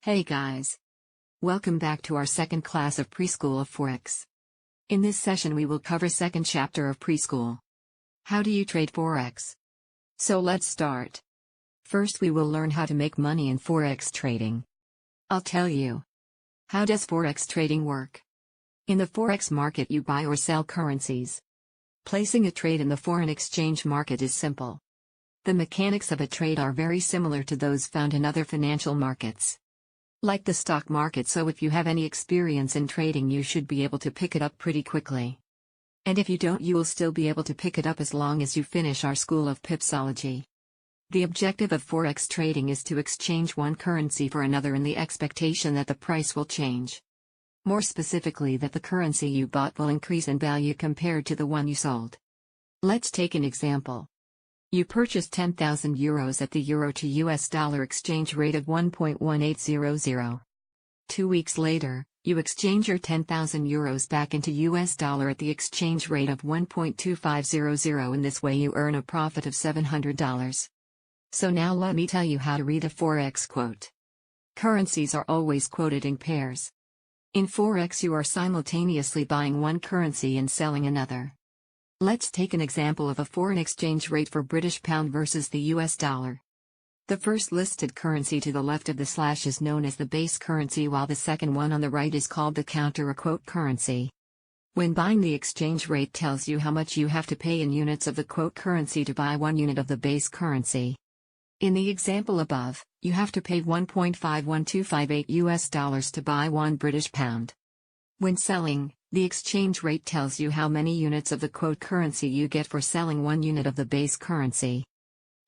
Hey guys! Welcome back to our second class of Preschool of Forex. In this session we will cover second chapter of Preschool. How do you trade Forex? So let's start. First we will learn how to make money in Forex trading. I'll tell you. How does Forex trading work? In the Forex market you buy or sell currencies. Placing a trade in the foreign exchange market is simple. The mechanics of a trade are very similar to those found in other financial markets. Like the stock market, so if you have any experience in trading you should be able to pick it up pretty quickly. And if you don't you will still be able to pick it up as long as you finish our School of Pipsology. The objective of Forex trading is to exchange one currency for another in the expectation that the price will change. More specifically that the currency you bought will increase in value compared to the one you sold. Let's take an example. You purchased 10,000 euros at the euro to US dollar exchange rate of 1.1800. 2 weeks later, you exchange your 10,000 euros back into US dollar at the exchange rate of 1.2500. In this way you earn a profit of $700. So now let me tell you how to read a Forex quote. Currencies are always quoted in pairs. In Forex you are simultaneously buying one currency and selling another. Let's take an example of a foreign exchange rate for British pound versus the US dollar. The first listed currency to the left of the slash is known as the base currency while the second one on the right is called the counter or quote currency. When buying, the exchange rate tells you how much you have to pay in units of the quote currency to buy 1 unit of the base currency. In the example above, you have to pay 1.51258 US dollars to buy 1 British pound. When selling, the exchange rate tells you how many units of the quote currency you get for selling 1 unit of the base currency.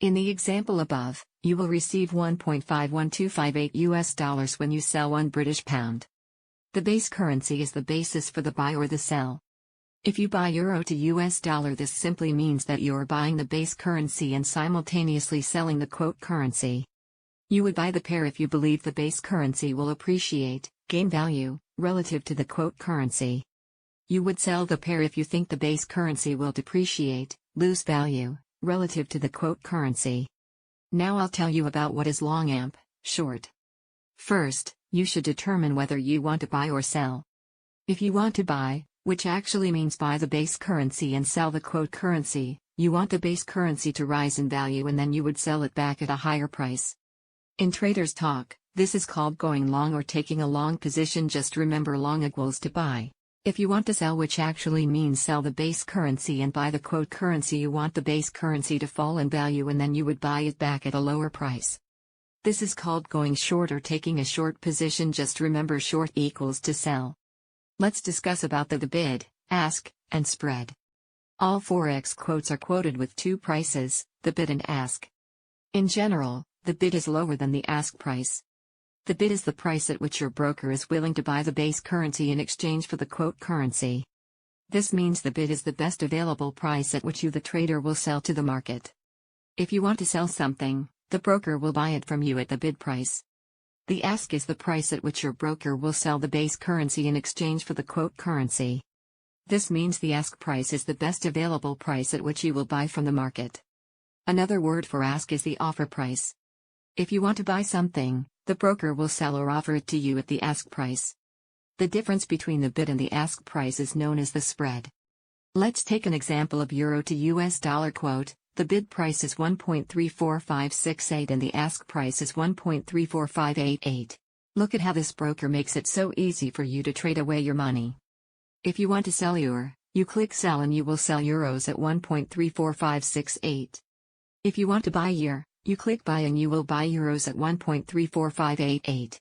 In the example above, you will receive 1.51258 US dollars when you sell 1 British pound. The base currency is the basis for the buy or the sell. If you buy euro to US dollar, this simply means that you are buying the base currency and simultaneously selling the quote currency. You would buy the pair if you believe the base currency will appreciate, gain value, relative to the quote currency. You would sell the pair if you think the base currency will depreciate, lose value, relative to the quote currency. Now I'll tell you about what is long amp, short. First, you should determine whether you want to buy or sell. If you want to buy, which actually means buy the base currency and sell the quote currency, you want the base currency to rise in value and then you would sell it back at a higher price. In traders talk, this is called going long or taking a long position. Just remember long equals to buy. If you want to sell, which actually means sell the base currency and buy the quote currency, you want the base currency to fall in value and then you would buy it back at a lower price. This is called going short or taking a short position. Just remember short equals to sell. Let's discuss about the bid, ask, and spread. All Forex quotes are quoted with two prices, the bid and ask. In general, the bid is lower than the ask price. The bid is the price at which your broker is willing to buy the base currency in exchange for the quote currency. This means the bid is the best available price at which you, the trader, will sell to the market. If you want to sell something, the broker will buy it from you at the bid price. The ask is the price at which your broker will sell the base currency in exchange for the quote currency. This means the ask price is the best available price at which you will buy from the market. Another word for ask is the offer price. If you want to buy something, the broker will sell or offer it to you at the ask price. The difference between the bid and the ask price is known as the spread. Let's take an example of euro to US dollar quote. The bid price is 1.34568 and the ask price is 1.34588. Look at how this broker makes it so easy for you to trade away your money. If you want to sell euro, you click sell and you will sell euros at 1.34568. If you want to buy euro, you click buy and you will buy euros at 1.34588.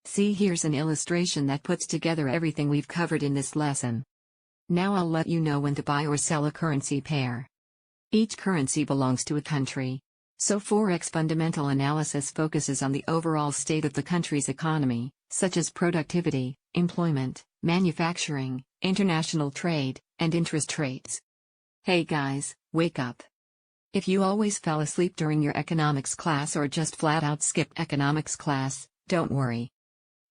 See, here's an illustration that puts together everything we've covered in this lesson. Now I'll let you know when to buy or sell a currency pair. Each currency belongs to a country. So Forex fundamental analysis focuses on the overall state of the country's economy, such as productivity, employment, manufacturing, international trade, and interest rates. Hey guys, wake up. If you always fell asleep during your economics class or just flat out skipped economics class, don't worry.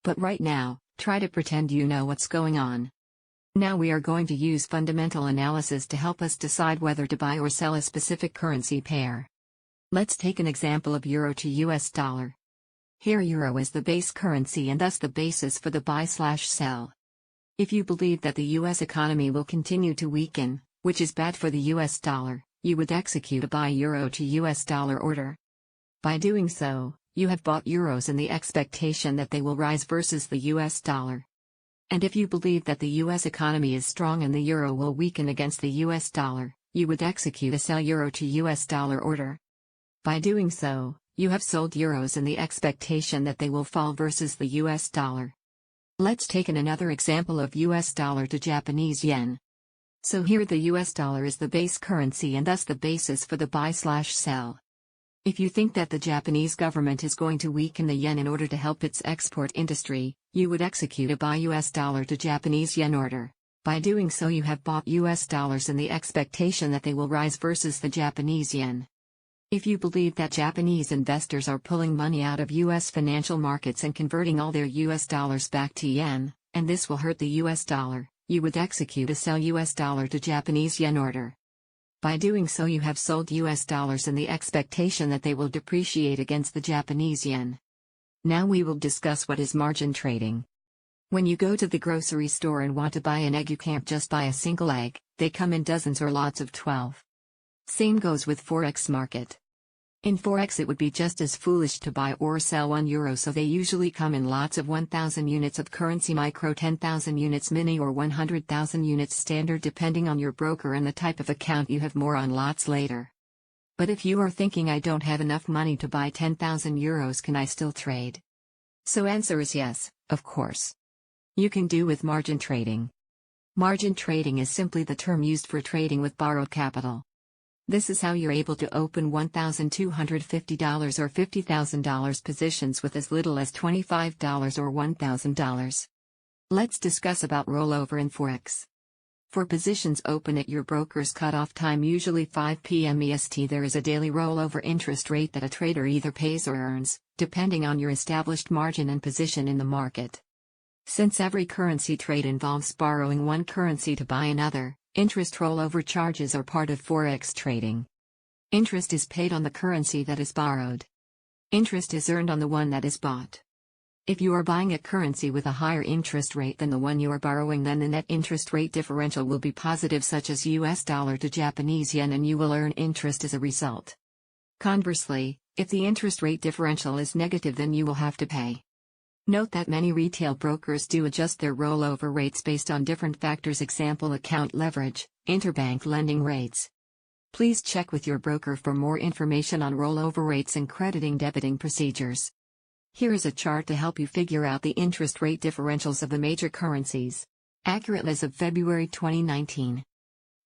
But right now, try to pretend you know what's going on. Now we are going to use fundamental analysis to help us decide whether to buy or sell a specific currency pair. Let's take an example of euro to US dollar. Here euro is the base currency and thus the basis for the buy/sell. If you believe that the US economy will continue to weaken, which is bad for the US dollar, you would execute a buy euro to US dollar order. By doing so, you have bought euros in the expectation that they will rise versus the US dollar. And if you believe that the US economy is strong and the euro will weaken against the US dollar, you would execute a sell euro to US dollar order. By doing so, you have sold euros in the expectation that they will fall versus the US dollar. Let's take another example of US dollar to Japanese yen. So here the US dollar is the base currency and thus the basis for the buy/sell. If you think that the Japanese government is going to weaken the yen in order to help its export industry, you would execute a buy US dollar to Japanese yen order. By doing so you have bought US dollars in the expectation that they will rise versus the Japanese yen. If you believe that Japanese investors are pulling money out of US financial markets and converting all their US dollars back to yen, and this will hurt the US dollar, you would execute a sell US dollar to Japanese yen order. By doing so you have sold US dollars in the expectation that they will depreciate against the Japanese yen. Now we will discuss what is margin trading. When you go to the grocery store and want to buy an egg, you can't just buy a single egg, they come in dozens or lots of 12. Same goes with Forex market. In Forex it would be just as foolish to buy or sell €1, so they usually come in lots of 1,000 units of currency, micro, 10,000 units mini, or 100,000 units standard, depending on your broker and the type of account you have. More on lots later. But if you are thinking, I don't have enough money to buy 10,000 euros, can I still trade? So answer is yes, of course. You can do with margin trading. Margin trading is simply the term used for trading with borrowed capital. This is how you're able to open $1,250 or $50,000 positions with as little as $25 or $1,000. Let's discuss about rollover in Forex. For positions open at your broker's cutoff time, usually 5 p.m. EST, there is a daily rollover interest rate that a trader either pays or earns, depending on your established margin and position in the market. Since every currency trade involves borrowing one currency to buy another, interest rollover charges are part of Forex trading. Interest is paid on the currency that is borrowed. Interest is earned on the one that is bought. If you are buying a currency with a higher interest rate than the one you are borrowing, then the net interest rate differential will be positive, such as US dollar to Japanese yen, and you will earn interest as a result. Conversely, if the interest rate differential is negative, then you will have to pay. Note that many retail brokers do adjust their rollover rates based on different factors, example account leverage, interbank lending rates. Please check with your broker for more information on rollover rates and crediting debiting procedures. Here is a chart to help you figure out the interest rate differentials of the major currencies. Accurate as of February 2019.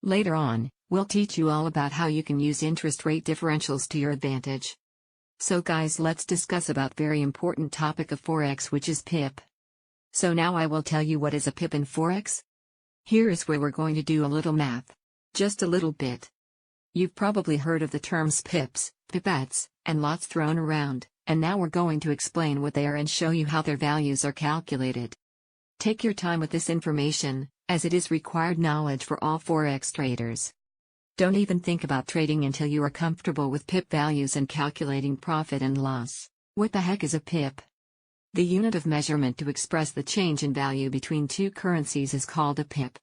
Later on, we'll teach you all about how you can use interest rate differentials to your advantage. So guys, let's discuss about very important topic of Forex, which is pip. So now I will tell you what is a pip in Forex. Here is where we're going to do a little math. Just a little bit. You've probably heard of the terms pips, pipettes, and lots thrown around, and now we're going to explain what they are and show you how their values are calculated. Take your time with this information, as it is required knowledge for all Forex traders. Don't even think about trading until you are comfortable with pip values and calculating profit and loss. What the heck is a pip? The unit of measurement to express the change in value between two currencies is called a pip.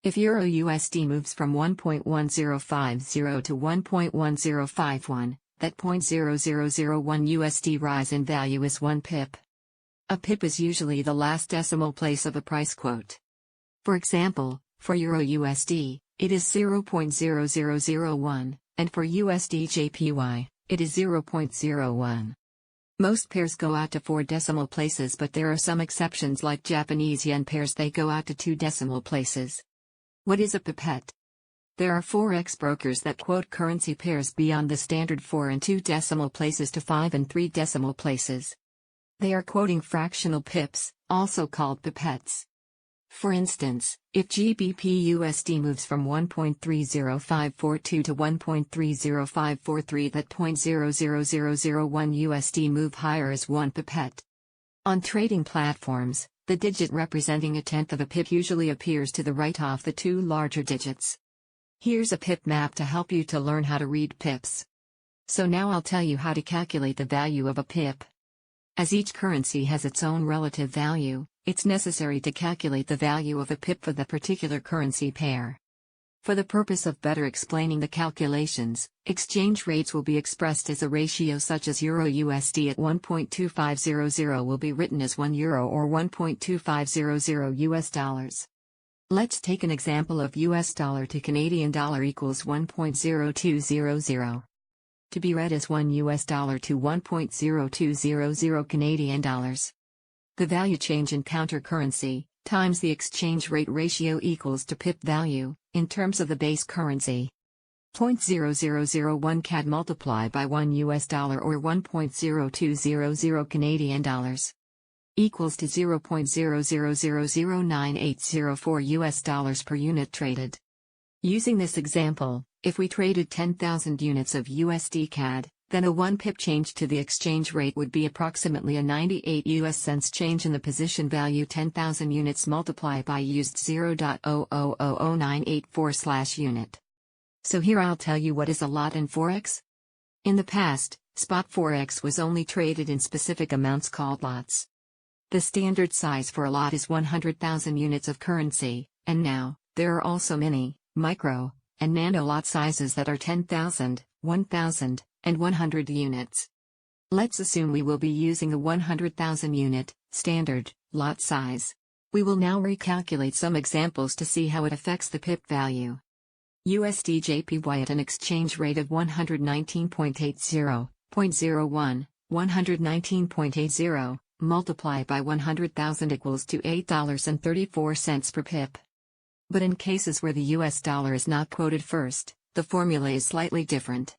If Euro USD moves from 1.1050 to 1.1051, that 0.0001 USD rise in value is 1 pip. A pip is usually the last decimal place of a price quote. For example, for Euro USD, it is 0.0001, and for USD JPY, it is 0.01. Most pairs go out to 4 decimal places, but there are some exceptions like Japanese yen pairs, they go out to 2 decimal places. What is a pipette? There are Forex brokers that quote currency pairs beyond the standard 4 and 2 decimal places to 5 and 3 decimal places. They are quoting fractional pips, also called pipettes. For instance, if GBP USD moves from 1.30542 to 1.30543, that 0.00001 USD move higher is 1 pipette. On trading platforms, the digit representing a tenth of a pip usually appears to the right off the 2 larger digits. Here's a pip map to help you to learn how to read pips. So now I'll tell you how to calculate the value of a pip. As each currency has its own relative value, it's necessary to calculate the value of a pip for the particular currency pair. For the purpose of better explaining the calculations, exchange rates will be expressed as a ratio such as Euro-USD at 1.2500 will be written as €1 or 1.2500 US dollars. Let's take an example of US dollar to Canadian dollar equals 1.0200. To be read as 1 US dollar to 1.0200 Canadian dollars. The value change in counter currency times the exchange rate ratio equals to pip value, in terms of the base currency. 0.0001 CAD multiplied by 1 US dollar or 1.0200 Canadian dollars equals to 0.00009804 US dollars per unit traded. Using this example, if we traded 10,000 units of USD CAD, then a 1 pip change to the exchange rate would be approximately a 98 US cents change in the position value. 10,000 units multiplied by used 0.0000984/unit. So here I'll tell you what is a lot in Forex. In the past, spot Forex was only traded in specific amounts called lots. The standard size for a lot is 100,000 units of currency, and now, there are also mini, micro, and nano lot sizes that are 10,000, 1,000, and 100 units. Let's assume we will be using a 100,000 unit, standard, lot size. We will now recalculate some examples to see how it affects the pip value. USD JPY at an exchange rate of 119.80, 0.01, 119.80, multiplied by 100,000 equals to $8.34 per pip. But in cases where the US dollar is not quoted first, the formula is slightly different.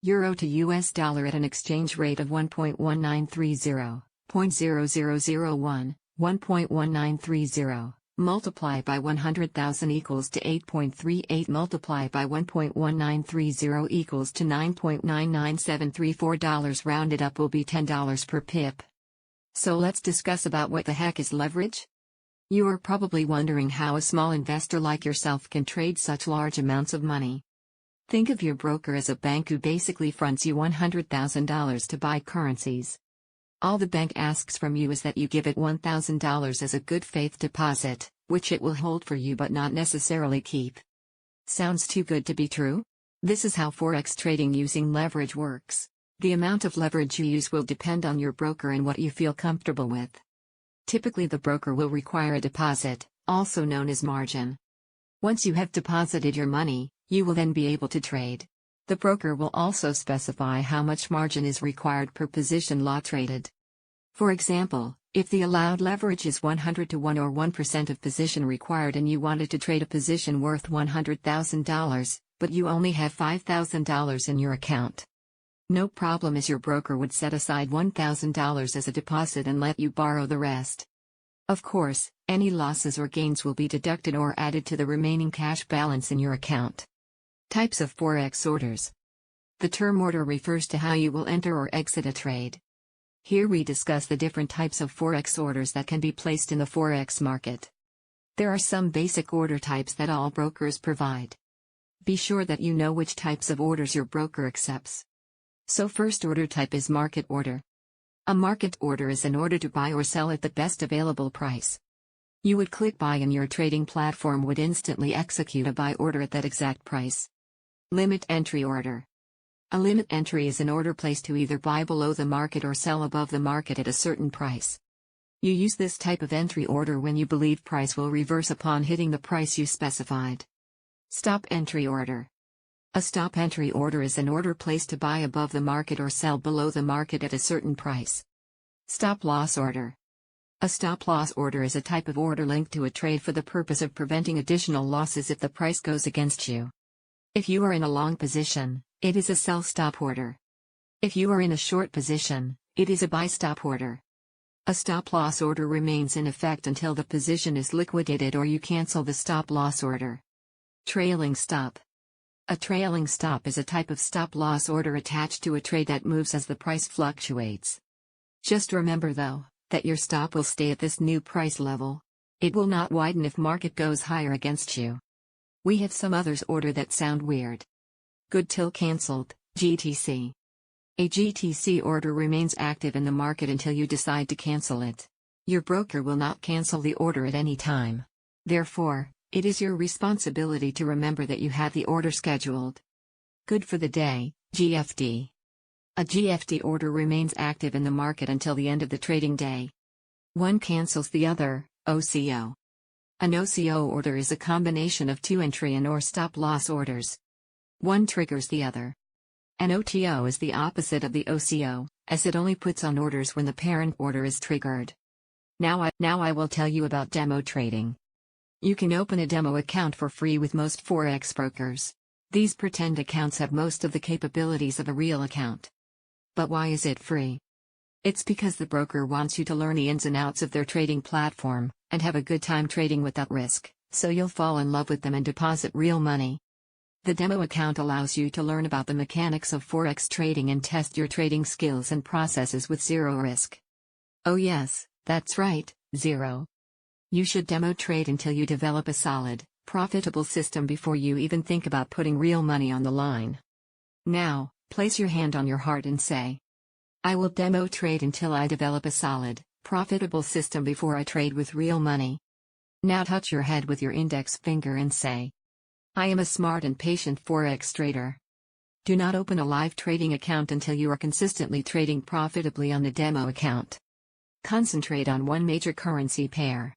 Euro to US dollar at an exchange rate of 1.1930, 0.0001, 1.1930, multiplied by 100,000 equals to 8.38 multiplied by 1.1930 equals to $9.99734 rounded up will be $10 per pip. So let's discuss about what the heck is leverage? You are probably wondering how a small investor like yourself can trade such large amounts of money. Think of your broker as a bank who basically fronts you $100,000 to buy currencies. All the bank asks from you is that you give it $1,000 as a good faith deposit, which it will hold for you but not necessarily keep. Sounds too good to be true? This is how Forex trading using leverage works. The amount of leverage you use will depend on your broker and what you feel comfortable with. Typically the broker will require a deposit, also known as margin. Once you have deposited your money, you will then be able to trade. The broker will also specify how much margin is required per position lot traded. For example, if the allowed leverage is 100 to 1 or 1% of position required and you wanted to trade a position worth $100,000, but you only have $5,000 in your account. No problem, as your broker would set aside $1,000 as a deposit and let you borrow the rest. Of course, any losses or gains will be deducted or added to the remaining cash balance in your account. Types of Forex orders. The term order refers to how you will enter or exit a trade. Here we discuss the different types of Forex orders that can be placed in the Forex market. There are some basic order types that all brokers provide. Be sure that you know which types of orders your broker accepts. So first order type is market order. A market order is an order to buy or sell at the best available price. You would click buy and your trading platform would instantly execute a buy order at that exact price. Limit entry order. A limit entry is an order placed to either buy below the market or sell above the market at a certain price. You use this type of entry order when you believe price will reverse upon hitting the price you specified. Stop entry order. A stop entry order is an order placed to buy above the market or sell below the market at a certain price. Stop loss order. A stop loss order is a type of order linked to a trade for the purpose of preventing additional losses if the price goes against you. If you are in a long position, it is a sell stop order. If you are in a short position, it is a buy stop order. A stop loss order remains in effect until the position is liquidated or you cancel the stop loss order. Trailing stop. A trailing stop is a type of stop loss order attached to a trade that moves as the price fluctuates. Just remember though, that your stop will stay at this new price level. It will not widen if market goes higher against you. We have some others order that sound weird. Good till cancelled, GTC. A GTC order remains active in the market until you decide to cancel it. Your broker will not cancel the order at any time. Therefore, it is your responsibility to remember that you have the order scheduled. Good for the day, GFD. A GFD order remains active in the market until the end of the trading day. One cancels the other, OCO. An OCO order is a combination of two entry and or stop loss orders. One triggers the other. An OTO is the opposite of the OCO, as it only puts on orders when the parent order is triggered. Now I will tell you about demo trading. You can open a demo account for free with most Forex brokers. These pretend accounts have most of the capabilities of a real account. But why is it free? It's because the broker wants you to learn the ins and outs of their trading platform, and have a good time trading without risk, so you'll fall in love with them and deposit real money. The demo account allows you to learn about the mechanics of Forex trading and test your trading skills and processes with zero risk. Oh yes, that's right, zero. You should demo trade until you develop a solid, profitable system before you even think about putting real money on the line. Now, place your hand on your heart and say, I will demo trade until I develop a solid, profitable system before I trade with real money. Now touch your head with your index finger and say, I am a smart and patient Forex trader. Do not open a live trading account until you are consistently trading profitably on the demo account. Concentrate on one major currency pair.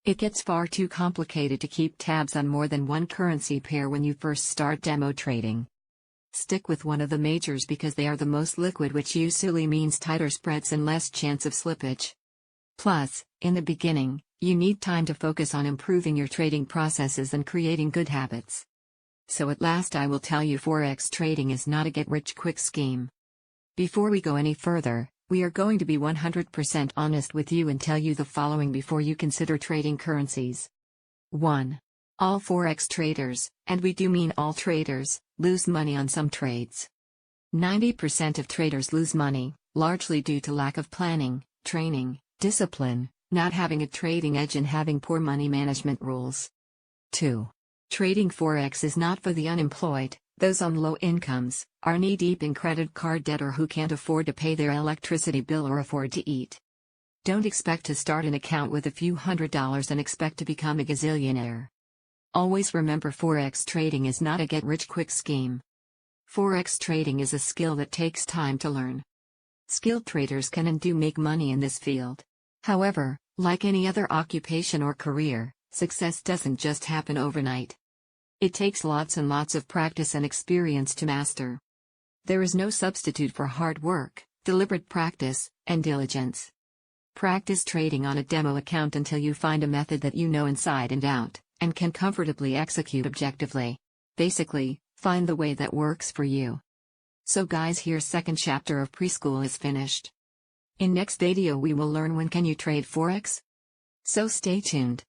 It gets far too complicated to keep tabs on more than one currency pair when you first start demo trading. Stick with one of the majors because they are the most liquid, which usually means tighter spreads and less chance of slippage. Plus, in the beginning, you need time to focus on improving your trading processes and creating good habits. So at last I will tell you, Forex trading is not a get-rich-quick scheme. Before we go any further, we are going to be 100% honest with you and tell you the following before you consider trading currencies. 1. All Forex traders, and we do mean all traders, lose money on some trades. 90% of traders lose money, largely due to lack of planning, training, discipline, not having a trading edge and having poor money management rules. 2. Trading Forex is not for the unemployed, those on low incomes, are knee-deep in credit card debt, or who can't afford to pay their electricity bill or afford to eat. Don't expect to start an account with a few $100s and expect to become a gazillionaire. Always remember, Forex trading is not a get-rich-quick scheme. Forex trading is a skill that takes time to learn. Skilled traders can and do make money in this field. However, like any other occupation or career, success doesn't just happen overnight. It takes lots and lots of practice and experience to master. There is no substitute for hard work, deliberate practice, and diligence. Practice trading on a demo account until you find a method that you know inside and out, and can comfortably execute objectively. Basically, find the way that works for you. So guys, here's second chapter of preschool is finished. In next video we will learn when can you trade Forex? So stay tuned.